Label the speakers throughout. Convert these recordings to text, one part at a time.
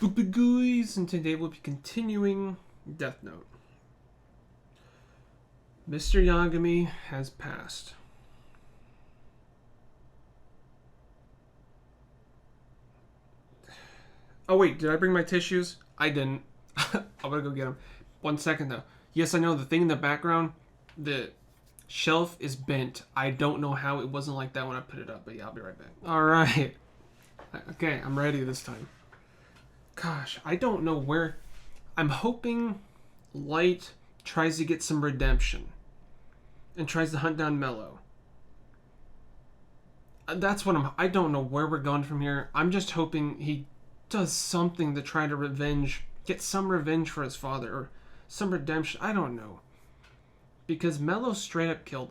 Speaker 1: Stupid guys, and today we'll be continuing Death Note. Mr. Yagami has passed. Oh wait, did I bring my tissues? I didn't. I'm gonna go get them. 1 second though. Yes, I know the thing in the background, the shelf is bent. I don't know how it wasn't like that when I put it up, but yeah, I'll be right back. Alright. Okay, I'm ready this time. Gosh, I don't know where... I'm hoping Light tries to get some redemption and tries to hunt down Mello. That's what I don't know where we're going from here. I'm just hoping he does something to try to get some revenge for his father, or some redemption. I don't know. Because Mello straight up killed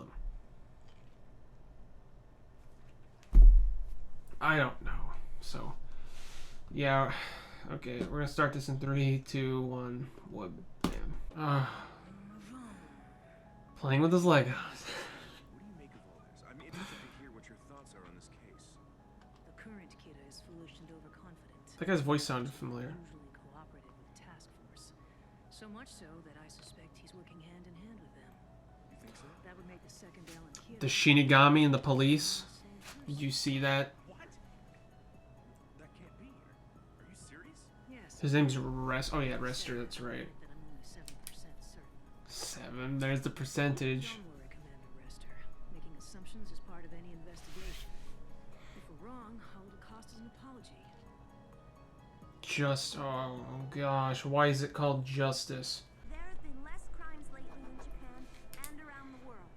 Speaker 1: him. I don't know. So, yeah. Okay, we're gonna start this in 3, 2, 1. What? Damn. Playing with his Legos.
Speaker 2: What do you make of all this? I'm interested to hear what your thoughts are on this case.
Speaker 3: The current Kira is foolish and overconfident.
Speaker 1: That guy's voice sounded familiar.
Speaker 3: Usually cooperated with the task force. So much so that I suspect he's working hand in hand with them.
Speaker 2: You think so?
Speaker 3: That would make the second Alan Kira...
Speaker 1: The Shinigami and the police. You see that?
Speaker 2: What? That can't be. Are you serious?
Speaker 3: Yes.
Speaker 1: His name's Oh yeah, Rester. That's right.
Speaker 3: That I'm only 7% certain.
Speaker 1: 7. There's the percentage.
Speaker 3: Don't worry, Commander Rester. Making assumptions is part of any investigation. If we're wrong, all it'll cost is an apology.
Speaker 1: Oh gosh, why is it called Justice?
Speaker 4: There have been less crimes lately in Japan and around the world.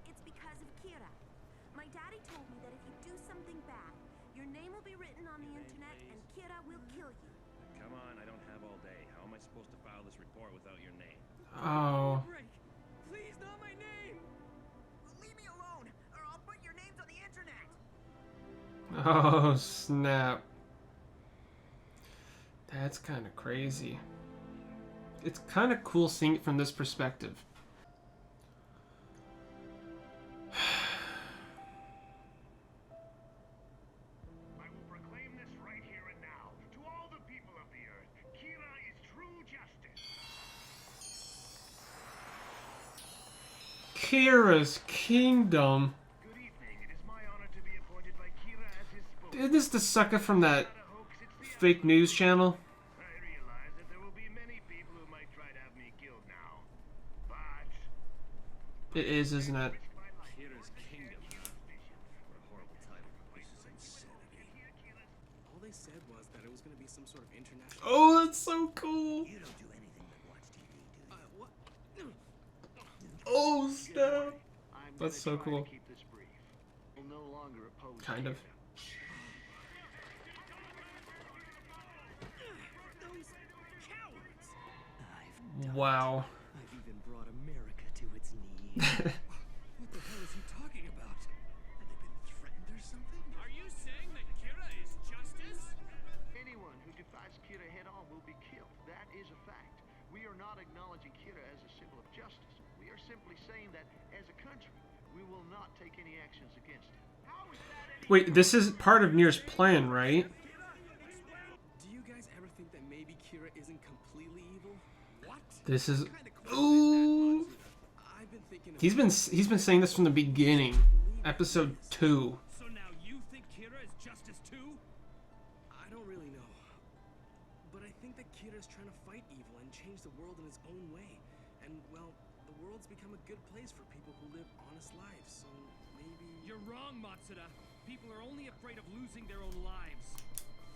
Speaker 4: It's because of Kira. My daddy told me that if you do something bad, your name will be written on the internet and Kira will kill you.
Speaker 2: Come on, I don't have all day. How am I supposed to file this report without your name?
Speaker 1: Oh.
Speaker 2: Please, not my name!
Speaker 4: Leave me alone, or I'll put your names on the internet.
Speaker 1: Oh snap. That's kind of crazy. It's kind of cool seeing it from this perspective.
Speaker 5: I will proclaim this right here and now. To all the people of the earth, Kira is true justice.
Speaker 1: Kira's Kingdom.
Speaker 5: Good evening. It is my honor to be appointed by Kira as his spokesman.
Speaker 1: Isn't this the sucker from that
Speaker 5: Not a hoax, it's the
Speaker 1: fake news channel?
Speaker 5: I realize that there will be many people who might try to have me killed now. But
Speaker 1: It is, isn't it?
Speaker 5: risk my life.
Speaker 2: Kira's Kingdom.
Speaker 5: Kira's vision.
Speaker 2: What a horrible title. This is insanity. All they said was that it was going to be some sort of international...
Speaker 1: Oh, that's so cool.
Speaker 4: You don't do anything but watch TV, do you?
Speaker 2: What?
Speaker 1: Oh, snap.
Speaker 5: I'm
Speaker 1: That's
Speaker 5: gonna
Speaker 1: so
Speaker 5: try to
Speaker 1: cool.
Speaker 5: keep this brief. Will no longer oppose
Speaker 1: Kind of.
Speaker 5: Kira.
Speaker 2: Those cowards!
Speaker 1: Wow.
Speaker 6: I've even brought America to its knees.
Speaker 2: What the hell is he talking about? Have they been threatened or something? Are you saying that Kira is justice?
Speaker 5: Anyone who defies Kira head-on will be killed. That is a fact. We are not acknowledging Kira as a symbol of justice. We are simply saying that, as a country, we will not take any actions against him. How is that any...
Speaker 1: Wait, this is part of Nier's plan, right?
Speaker 2: Do you guys ever think that maybe Kira isn't completely evil? What?
Speaker 1: This is...
Speaker 2: Kinda close
Speaker 1: Ooh.
Speaker 2: to that, I've been thinking of...
Speaker 1: He's been saying this from the beginning. Episode 2.
Speaker 2: So now you think Kira is justice too? I don't really know. But I think that Kira's trying to fight evil and change the world in his own way. And, well, the world's become a good place for people who live honest lives, so maybe...
Speaker 7: You're wrong, Matsuda. People are only afraid of losing their own lives.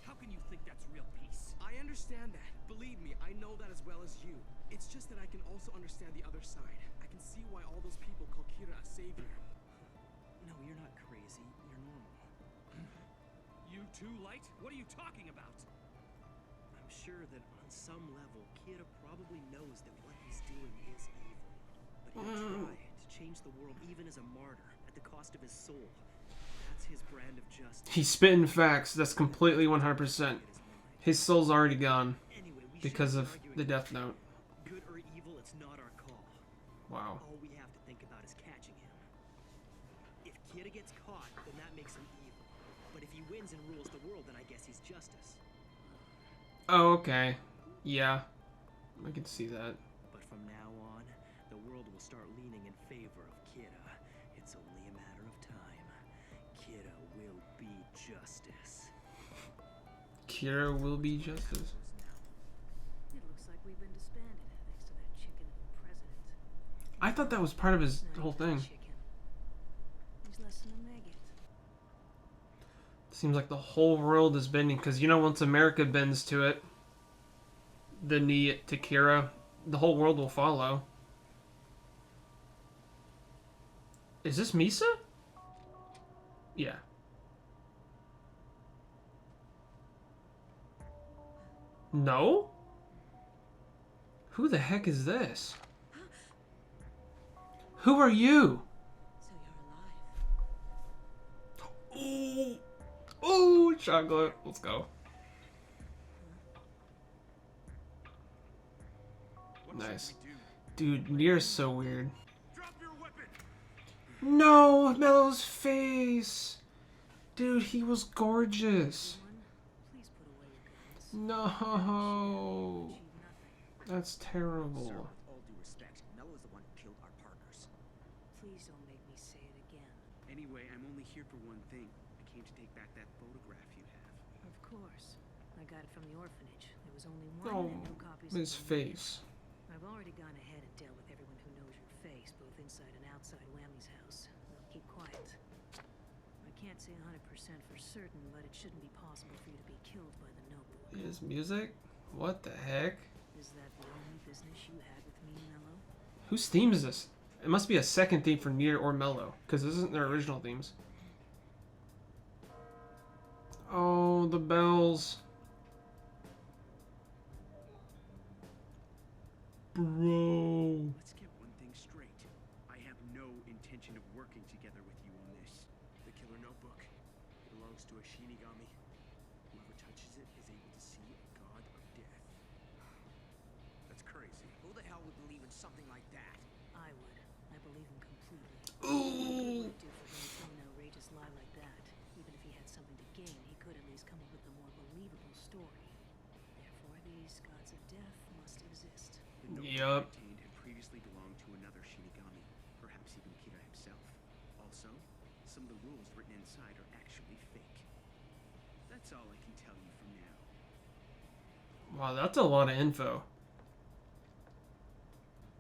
Speaker 7: How can you think that's real peace?
Speaker 2: I understand that. Believe me, I know that as well as you. It's just that I can also understand the other side. I can see why all those people call Kira a savior.
Speaker 6: No, you're not crazy. You're normal.
Speaker 7: You too, Light? What are you talking about?
Speaker 6: I'm sure that on some level, Kira probably knows that what he's doing is evil. But he'll try to change the world even as a martyr, at the cost of his soul. That's his brand of justice.
Speaker 1: He's spitting facts. That's completely 100%. His soul's already gone
Speaker 6: Anyway, we
Speaker 1: because
Speaker 6: shouldn't
Speaker 1: of
Speaker 6: be
Speaker 1: the
Speaker 6: arguing
Speaker 1: Death Note.
Speaker 6: good or evil, it's not our call.
Speaker 1: Wow.
Speaker 6: All we have to think about is catching him. If Kira gets caught, then that makes him evil. But if he wins and rules the world, then I guess he's justice.
Speaker 1: Oh, okay. Yeah. I can see that.
Speaker 6: But from now on, the world will start leaning in favor of Kira. It's only a matter of time. Kira will be justice.
Speaker 1: Kira will be justice.
Speaker 3: It looks like we've been disbanded, thanks to that chicken of a president.
Speaker 1: I thought that was part of his
Speaker 3: Not
Speaker 1: whole
Speaker 3: even a
Speaker 1: thing.
Speaker 3: chicken. He's less than a maggot.
Speaker 1: Seems like the whole world is bending, because you know once America bends to it, the knee to Kira, the whole world will follow. Is this Misa? Yeah. No? Who the heck is this? Who are you?
Speaker 3: So you're alive.
Speaker 1: Ooh. Ooh, chocolate. Let's go. Nice. Dude, Nier's so weird.
Speaker 7: Drop your weapon.
Speaker 1: No, Mello's face. Dude, he was gorgeous.
Speaker 3: Everyone, please put away your guns.
Speaker 1: No.
Speaker 3: Achieve nothing.
Speaker 1: That's terrible.
Speaker 6: Sir, with all due respect, Mello is the one who killed our partners.
Speaker 3: Please don't make me say it again.
Speaker 7: Anyway, I'm only here for one thing. I came to take back that photograph you have.
Speaker 3: Of course. I got it from the orphanage. There was only one
Speaker 1: Oh,
Speaker 3: and no copies
Speaker 1: his
Speaker 3: of the movie.
Speaker 1: face.
Speaker 3: I've already gone ahead and dealt with everyone who knows your face, both inside and outside Whammy's house. They'll keep quiet. I can't say 100% for certain, but it shouldn't be possible for you to be killed by the notebook.
Speaker 1: His music? What the heck?
Speaker 3: Is that the only business you had with me, Mello?
Speaker 1: Whose theme is this? It must be a second theme for Nier or Mello, because this isn't their original themes. Oh, the bells. Bro.
Speaker 7: Let's get one thing straight. I have no intention of working together with you on this. The killer notebook belongs to a Shinigami. Whoever touches it is able to see a god of death. That's crazy.
Speaker 6: Who the hell would believe in something like that?
Speaker 3: I would. I believe him completely.
Speaker 1: Ooh.
Speaker 3: What would do for him to tell an outrageous lie like that? Even if he had something to gain, he could at least come up with a more believable story. Therefore, these gods of death must exist.
Speaker 7: The notebook
Speaker 1: Yup.
Speaker 7: contained had previously belonged to another Shinigami, perhaps even Kira himself. Also, some of the rules written inside are actually fake. That's all I can tell you for now.
Speaker 1: Wow, that's a lot of info.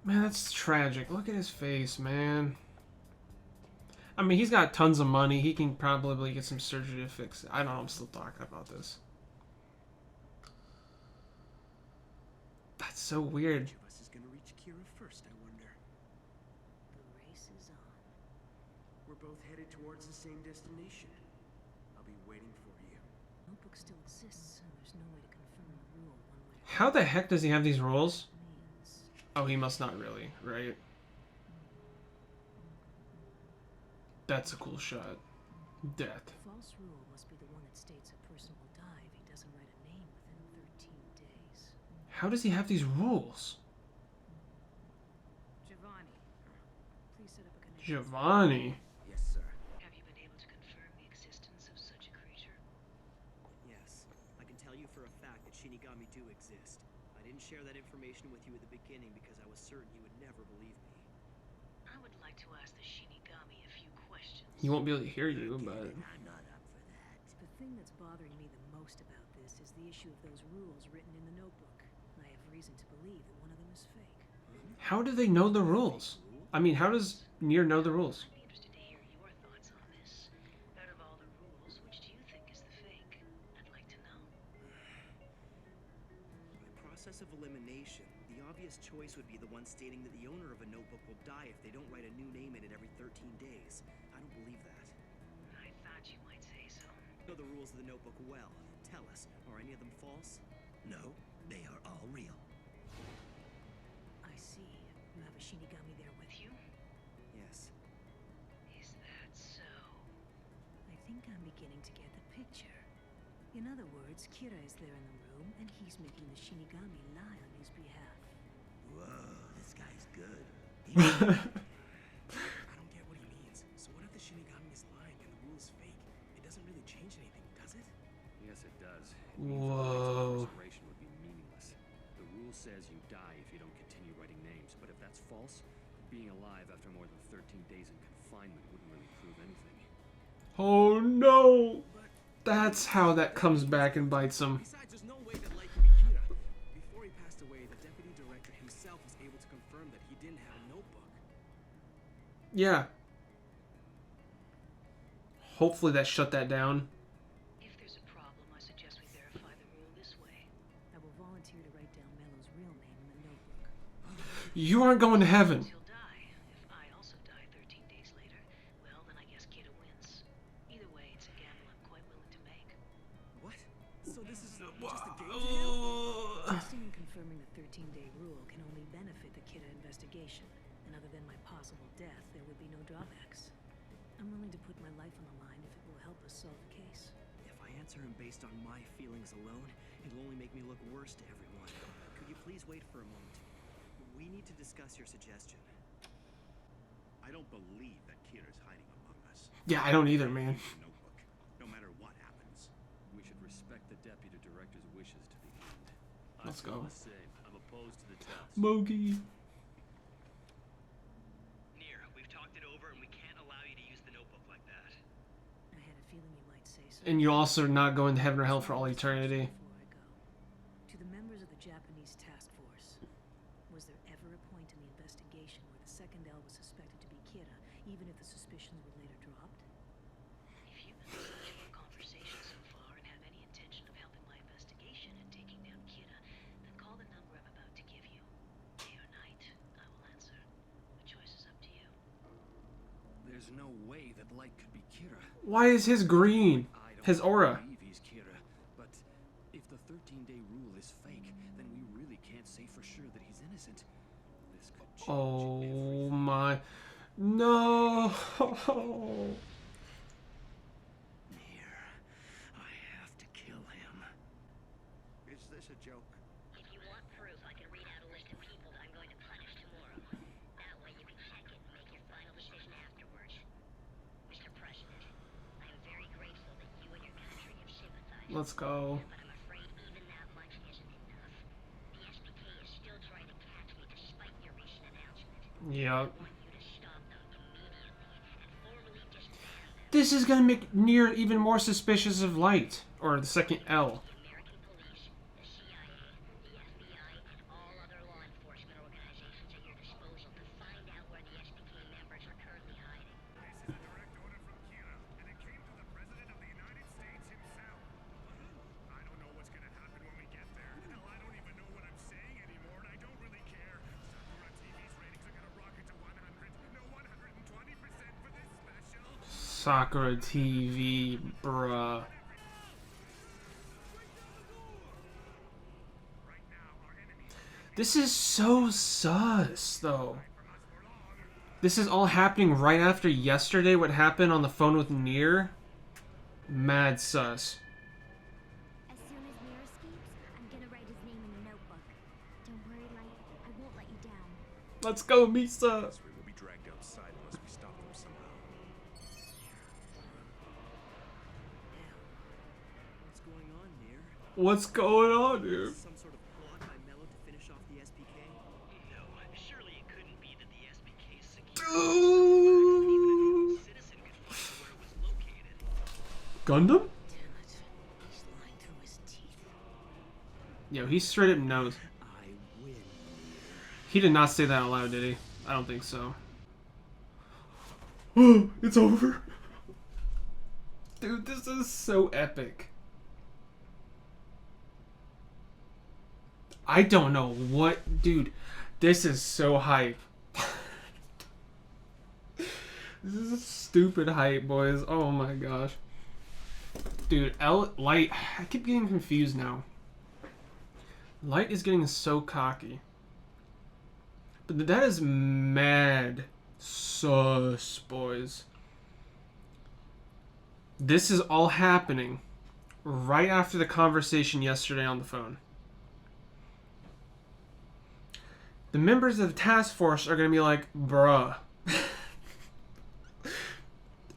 Speaker 1: Man, that's tragic. Look at his face, man. I mean, he's got tons of money. He can probably get some surgery to fix it. I don't know. I'm still talking about this. That's so weird.
Speaker 7: Which of us is gonna reach Kira first, I wonder?
Speaker 3: The race is on.
Speaker 7: We're both headed towards the same destination. I'll be waiting for you.
Speaker 3: Notebook still exists, and there's no way to confirm the rule one way or
Speaker 1: How the heck does he have these rules?
Speaker 3: means.
Speaker 1: Oh, he must not really, right? That's a cool shot. Death.
Speaker 3: The false rule must be the one that states a person will die if he doesn't write a name within 13 days.
Speaker 1: How does he have these rules?
Speaker 3: Giovanni, please set up a connection.
Speaker 1: Giovanni.
Speaker 6: Yes, sir.
Speaker 3: Have you been able to confirm the existence of such a creature?
Speaker 6: Yes. I can tell you for a fact that Shinigami do exist. I didn't share that information with you at the beginning because I was certain you would never believe me.
Speaker 3: I would like to ask the Shinigami a few questions.
Speaker 1: He won't be able to hear you, but
Speaker 6: I'm not up for that.
Speaker 3: The thing that's bothering me the most about this is the issue of those rules written in the notebook. I have reason to believe that one of them is fake.
Speaker 1: how do they know the rules? I mean, how does Nier know the rules?
Speaker 3: I'd be interested to hear your thoughts on this. Out of all the rules, which do you think is the fake? I'd like to know.
Speaker 6: By process of elimination, the obvious choice would be the one stating that the owner of a notebook will die if they don't write a new name in it every 13 days. I don't believe that.
Speaker 3: I thought you might say so.
Speaker 6: You know the rules of the notebook well. Tell us, are any of them false? No, they are all real.
Speaker 3: I see. You have a Shinigami there with you?
Speaker 6: Yes.
Speaker 3: Is that so? I think I'm beginning to get the picture. In other words, Kira is there in the room, and he's making the Shinigami lie on his behalf.
Speaker 6: Whoa, this guy's good.
Speaker 2: I don't get what he means. So what if the Shinigami is lying and the rule is fake? It doesn't really change anything, does it?
Speaker 7: Yes, it does.
Speaker 1: Whoa.
Speaker 7: Restoration would be
Speaker 8: that's false, being alive after more than 13 days in confinement wouldn't really prove anything.
Speaker 1: Oh no! That's how that comes back and bites him.
Speaker 2: Besides, there's no way that Light could be Kira. Before he passed away, the deputy director himself was able to confirm that he didn't have a notebook.
Speaker 1: Yeah. Hopefully that shut that down.
Speaker 3: If there's a problem, I suggest we verify the rule this way. I will volunteer to write down Mello's real name in the notebook.
Speaker 1: You aren't going to heaven.
Speaker 3: He'll die. If I also die 13 days later, well, then I guess Kira wins. Either way, it's a gamble I'm quite willing to make.
Speaker 2: What? So this is just a game to him?
Speaker 3: Testing and confirming the 13-day rule can only benefit the Kira investigation. And other than my possible death, there would be no drawbacks. I'm willing to put my life on the line if it will help us solve the case.
Speaker 6: If I answer him based on my feelings alone, it'll only make me look worse to everyone. Could you please wait for a moment? We need to discuss your suggestion.
Speaker 7: I don't believe that Kira's hiding among us.
Speaker 1: Yeah, I don't either, man.
Speaker 7: Notebook, no matter what happens.
Speaker 8: We should respect the deputy director's wishes to the end.
Speaker 1: Let's go.
Speaker 8: The same. I'm opposed to the test.
Speaker 1: Mogi.
Speaker 9: Nier, we've talked it over and we can't allow you to use the notebook like that.
Speaker 3: I had a feeling you might say so.
Speaker 1: And you also not going to heaven or hell for all eternity.
Speaker 3: Before I go, to the members of the Japanese task force, was there ever a point in the investigation where the second L was suspected to be Kira, even if the suspicions were later dropped? If you've been listening to our conversation so far and have any intention of helping my investigation and taking down Kira, then call the number I'm about to give you. Day or night, I will answer. The choice is up to you.
Speaker 8: There's no way that Light could be Kira.
Speaker 1: Why is his green?
Speaker 8: I don't
Speaker 1: His aura.
Speaker 8: believe he's Kira, but if the 13-day rule is fake, then we really can't say for sure that he's innocent. This could change
Speaker 1: Oh
Speaker 8: everything.
Speaker 1: my. No.
Speaker 6: Nier, I have to kill him.
Speaker 5: Is this a joke?
Speaker 10: If you want proof, I can read out a list of people that I'm going to punish tomorrow. That way you can check it and make your final decision afterwards. Mr. President, I am very grateful that you and your country have sympathized.
Speaker 1: Let's go.
Speaker 10: But I'm afraid even that much isn't enough. The SBK is still trying to catch me despite your recent announcement.
Speaker 1: Yep.
Speaker 10: I want you to stop them immediately and formally disband them.
Speaker 1: This is gonna make Nier even more suspicious of Light. Or the second L.
Speaker 10: The American police, the CIA, the FBI, and all other law enforcement organizations at your disposal to find out where the SBK members are currently hiding.
Speaker 7: This is a direct order from Kira, and it came from the President of the United States himself. I don't know what's gonna happen when we get there. Hell, I don't even know what I'm saying anymore, and I don't really care. Sakura TV's ratings are gonna rocket to 100, no 120% for this special.
Speaker 1: Sakura TV, bruh. This is so sus, though. This is all happening right after yesterday, what happened on the phone with Nier. Mad sus.
Speaker 4: As soon as Nier escapes, I'm gonna write his name in the notebook. Don't worry, Light. I won't let you down.
Speaker 1: Let's go, Misa.
Speaker 7: This way will be dragged outside unless we stop them somehow.
Speaker 6: What's going on, Nier?
Speaker 1: What's going on, dude?
Speaker 6: Some sort of plot by Mello to finish off the SPK?
Speaker 9: No, surely it couldn't be that the SBK is secure.
Speaker 1: Ooh.
Speaker 9: Citizen could find where it was located.
Speaker 1: Gundam?
Speaker 3: Damn it. He's lying through his teeth.
Speaker 1: Yo, he straight up knows.
Speaker 6: I win, Nier.
Speaker 1: He did not say that out loud, did he? I don't think so. Oh, it's over. Dude, this is so epic. I don't know what... Dude, this is so hype. This is stupid hype, boys. Oh my gosh. Dude, Light... I keep getting confused now. Light is getting so cocky. But that is mad sus, boys. This is all happening right after the conversation yesterday on the phone. The members of the task force are going to be like, bruh.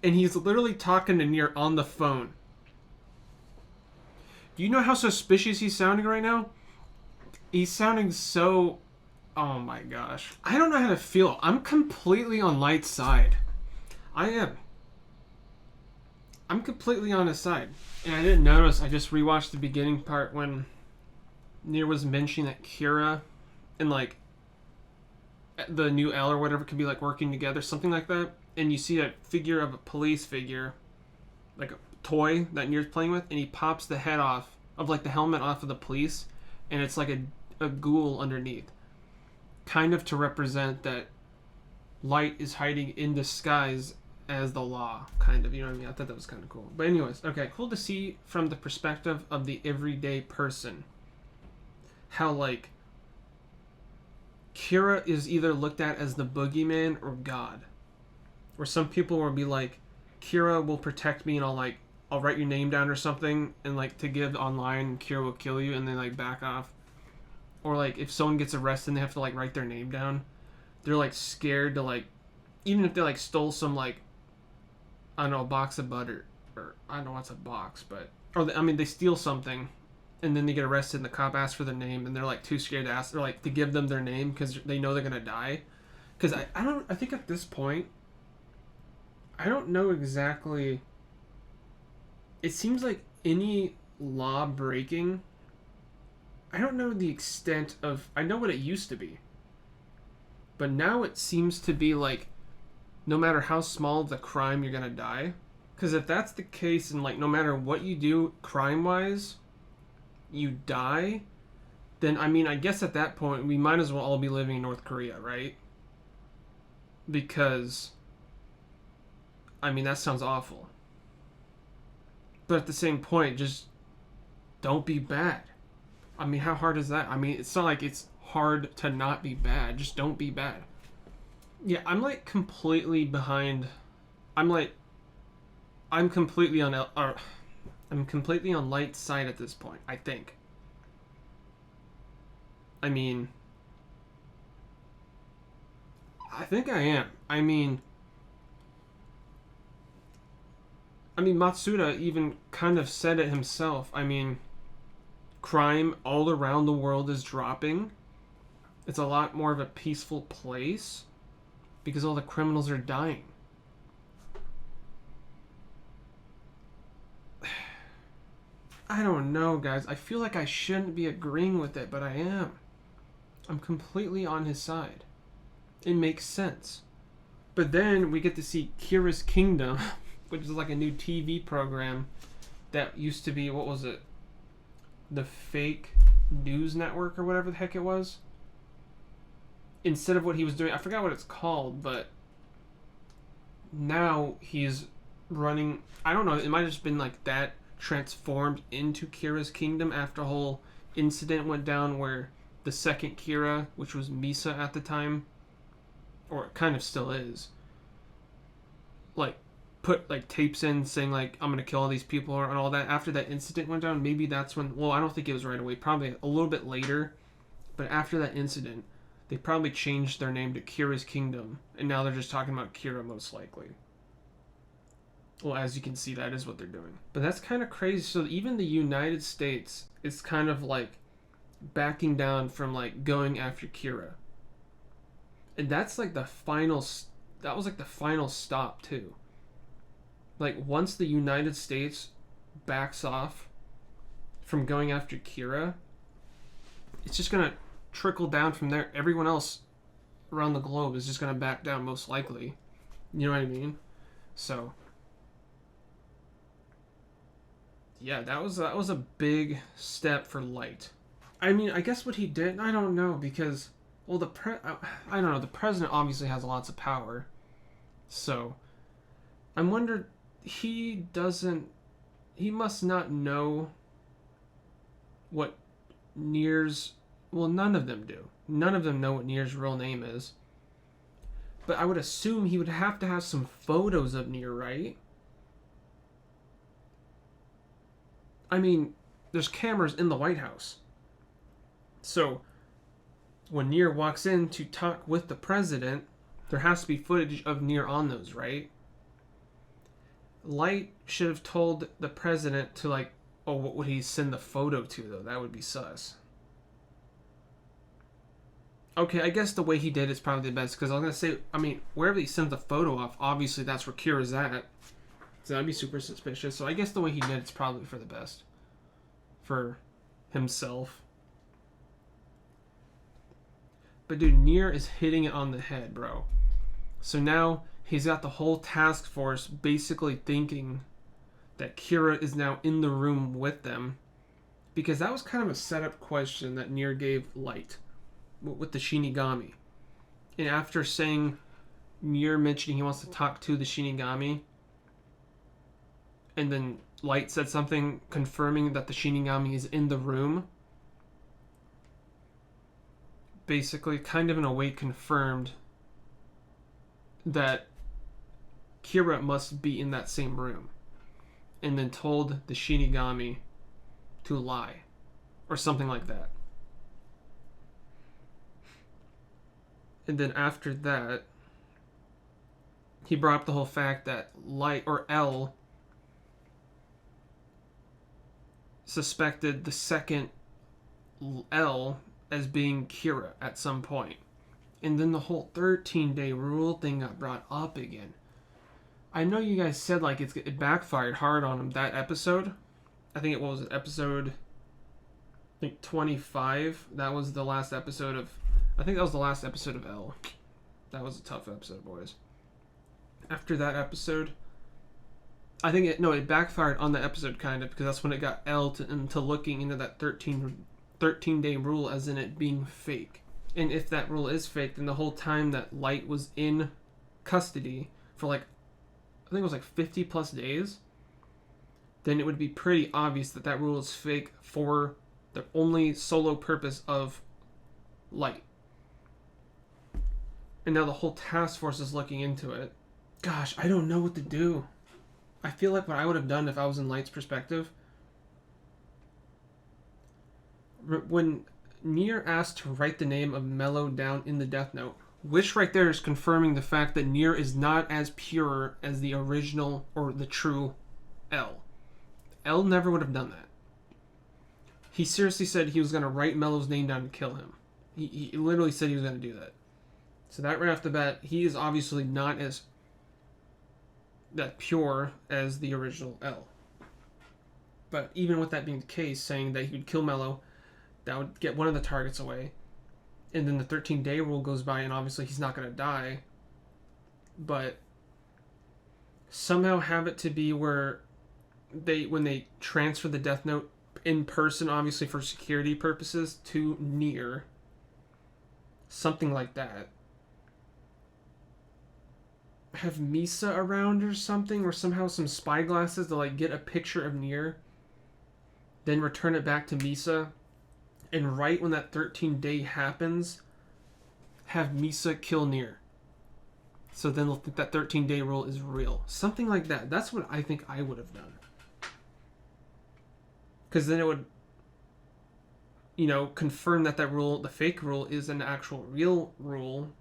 Speaker 1: And he's literally talking to Nier on the phone. Do you know how suspicious he's sounding right now? He's sounding so Oh my gosh. I don't know how to feel. I'm completely on Light's side. I am. I'm completely on his side. And I didn't notice, I just rewatched the beginning part when Nier was mentioning that Kira and like the new L or whatever could be like working together, something like that. And you see a figure of a police figure, like a toy that Nier's playing with, and he pops the head off of like the helmet off of the police, and it's like a ghoul underneath. Kind of to represent that Light is hiding in disguise as the law, kind of, you know what I mean? I thought that was kind of cool. But anyways, okay, cool to see from the perspective of the everyday person how, like, Kira is either looked at as the boogeyman or God. Where some people will be like, Kira will protect me and I'll write your name down or something and, like, to give online, Kira will kill you and then, like, back off. Or, like, if someone gets arrested and they have to, like, write their name down, they're, like, scared to, like, even if they, like, stole some, like, I don't know, a box of butter, or I don't know what's a box, but, or they steal something, and then they get arrested, and the cop asks for their name, and they're like too scared to ask, or like to give them their name because they know they're gonna die. Because I think at this point, I don't know exactly. It seems like any law breaking, I don't know the extent of. I know what it used to be, but now it seems to be like, no matter how small the crime, you're gonna die. Because if that's the case, and like no matter what you do crime-wise, you die, then I mean, I guess at that point we might as well all be living in North Korea, right? Because I mean, that sounds awful. But at the same point, just don't be bad. I mean, how hard is that? I mean, it's not like it's hard to not be bad. Just don't be bad. Yeah, I'm like completely behind. I'm completely on I'm completely on Light's side at this point, I think. I mean, I think I am. I mean, Matsuda even kind of said it himself. I mean, crime all around the world is dropping. It's a lot more of a peaceful place because all the criminals are dying. I don't know, guys. I feel like I shouldn't be agreeing with it, but I am. I'm completely on his side. It makes sense. But then we get to see Kira's Kingdom, which is like a new TV program that used to be, what was it? The fake news network or whatever the heck it was. Instead of what he was doing, I forgot what it's called, but now he's running, I don't know, it might have just been like that transformed into Kira's Kingdom after a whole incident went down where the second Kira, which was Misa at the time, or it kind of still is, like put like tapes in saying like I'm gonna kill all these people and all that. After that incident went down, maybe that's when, well, I don't think it was right away, probably a little bit later, but after that incident they probably changed their name to Kira's Kingdom, and now they're just talking about Kira most likely. Well, as you can see, that is what they're doing. But that's kind of crazy. So even the United States is kind of like backing down from like going after Kira. And that's like the final, that was like the final stop too. Like once the United States backs off from going after Kira, it's just going to trickle down from there. Everyone else around the globe is just going to back down most likely. You know what I mean? So yeah, that was a big step for Light. I mean, I guess what he did, I don't know, because, well, I don't know, the president obviously has lots of power, so I wonder, he must not know what Nier's, well, none of them do. None of them know what Nier's real name is. But I would assume he would have to have some photos of Nier, right? I mean, there's cameras in the White House. So, when Nier walks in to talk with the president, there has to be footage of Nier on those, right? Light should have told the president to, like, oh, what would he send the photo to, though? That would be sus. Okay, I guess the way he did it's probably the best, because I was gonna say, I mean, wherever he sent the photo off, obviously that's where Kira's at. So that'd be super suspicious. So I guess the way he did it's probably for the best. For himself. But dude, Nier is hitting it on the head, bro. So now he's got the whole task force basically thinking that Kira is now in the room with them. Because that was kind of a setup question that Nier gave Light with the Shinigami. And after saying, Nier mentioning he wants to talk to the Shinigami, and then Light said something confirming that the Shinigami is in the room, basically kind of in a way confirmed that Kira must be in that same room, and then told the Shinigami to lie or something like that. And then after that, he brought up the whole fact that Light or L suspected the second L as being Kira at some point. And then the whole 13-day rule thing got brought up again. I know you guys said like it backfired hard on him that episode. I think it was episode, I think 25. That was the last episode of, I think that was the last episode of L. That was a tough episode, boys. After that episode, I think it backfired on the episode kind of, because that's when it got L into looking into that 13-day rule as in it being fake. And if that rule is fake, then the whole time that Light was in custody for like, I think it was like 50 plus days, then it would be pretty obvious that that rule is fake for the only solo purpose of Light. And now the whole task force is looking into it. Gosh, I don't know what to do. I feel like what I would have done if I was in Light's perspective, when Nier asked to write the name of Mello down in the Death Note, which right there is confirming the fact that Nier is not as pure as the original or the true L. L never would have done that. He seriously said he was going to write Mello's name down to kill him. He literally said he was going to do that. So that right off the bat, he is obviously not as that pure as the original L. But even with that being the case, saying that he would kill Mello, that would get one of the targets away. And then the 13-day rule goes by, and obviously he's not going to die. But somehow have it to be where when they transfer the Death Note in person, obviously for security purposes, to Nier, something like that. Have Misa around or something, or somehow some spyglasses to like get a picture of Nier, then return it back to Misa, and right when that 13-day happens, have Misa kill Nier. So then they'll think that 13-day rule is real. Something like that. That's what I think I would have done. Because then it would, confirm that rule, the fake rule, is an actual real rule,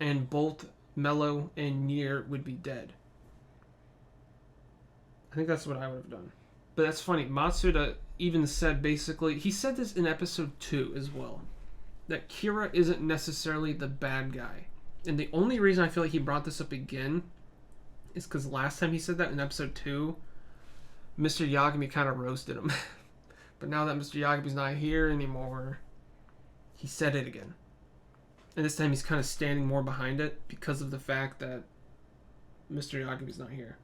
Speaker 1: and both Mello and Nier would be dead. I think that's what I would have done. But that's funny. Matsuda even said basically, he said this in episode 2 as well, that Kira isn't necessarily the bad guy. And the only reason I feel like he brought this up again is because last time he said that in episode 2, Mr. Yagami kind of roasted him. But now that Mr. Yagami's not here anymore, he said it again. And this time he's kind of standing more behind it because of the fact that Mr. Yagami's not here.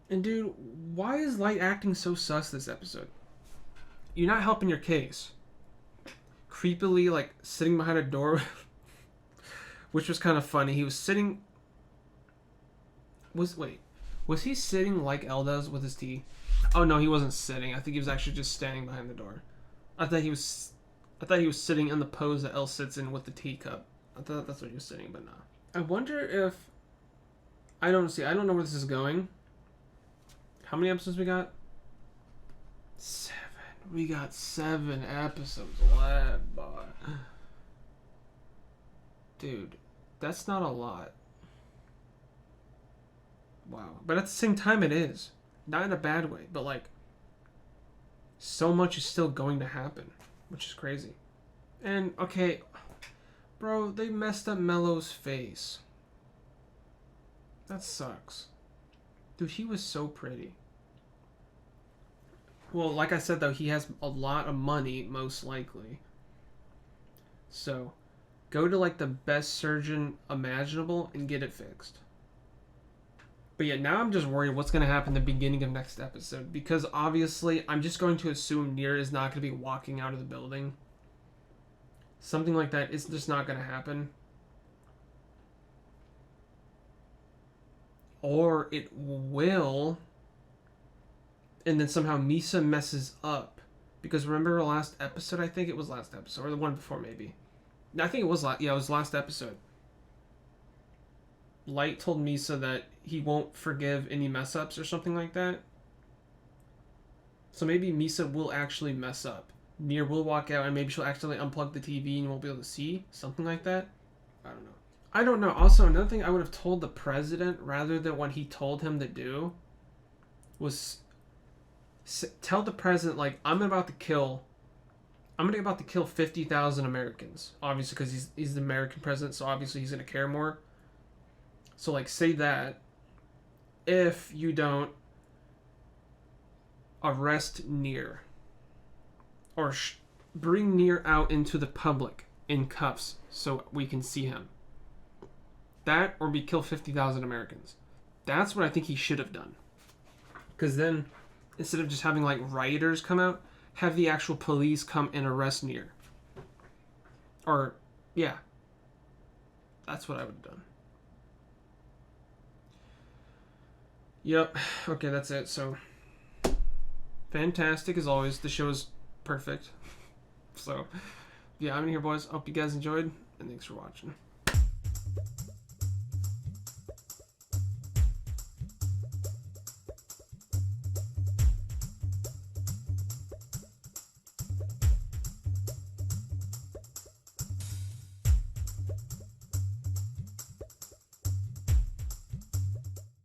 Speaker 1: And dude, why is Light acting so sus this episode? You're not helping your case. Creepily, like, sitting behind a door, which was kind of funny. He was sitting... Was he sitting like L does with his tea? Oh no, he wasn't sitting. I think he was actually just standing behind the door. I thought he was sitting in the pose that L sits in with the teacup. I thought that's what he was sitting, but nah. I wonder if... I don't know where this is going. How many episodes we got? 7. We got 7 episodes left, boy. Dude, that's not a lot. Wow. But at the same time, it is. Not in a bad way, but like, so much is still going to happen, which is crazy. And, okay, bro, they messed up Mello's face. That sucks. Dude, he was so pretty. Well, like I said, though, he has a lot of money, most likely. So, go to, like, the best surgeon imaginable and get it fixed. But yeah, now I'm just worried what's going to happen in the beginning of next episode. Because, obviously, I'm just going to assume Nier is not going to be walking out of the building. Something like that is just not going to happen. Or it will... and then somehow Misa messes up. Because remember last episode? I think it was last episode. Or the one before, maybe. I think it was last... yeah, it was last episode. Light told Misa that he won't forgive any mess-ups or something like that. So maybe Misa will actually mess up. Nier will walk out and maybe she'll accidentally unplug the TV and you won't be able to see. Something like that. I don't know. I don't know. Also, another thing I would have told the president rather than what he told him to do was... tell the president, like, I'm about to kill 50,000 Americans. Obviously, because he's the American president, so obviously he's going to care more. So, like, say that if you don't arrest Nier or bring Nier out into the public in cuffs so we can see him. That or we kill 50,000 Americans. That's what I think he should have done. Because then... instead of just having, like, rioters come out, have the actual police come and arrest Nier. Or, yeah. That's what I would have done. Yep. Okay, that's it. So, fantastic as always. The show is perfect. So, yeah, I'm in here, boys. Hope you guys enjoyed, and thanks for watching.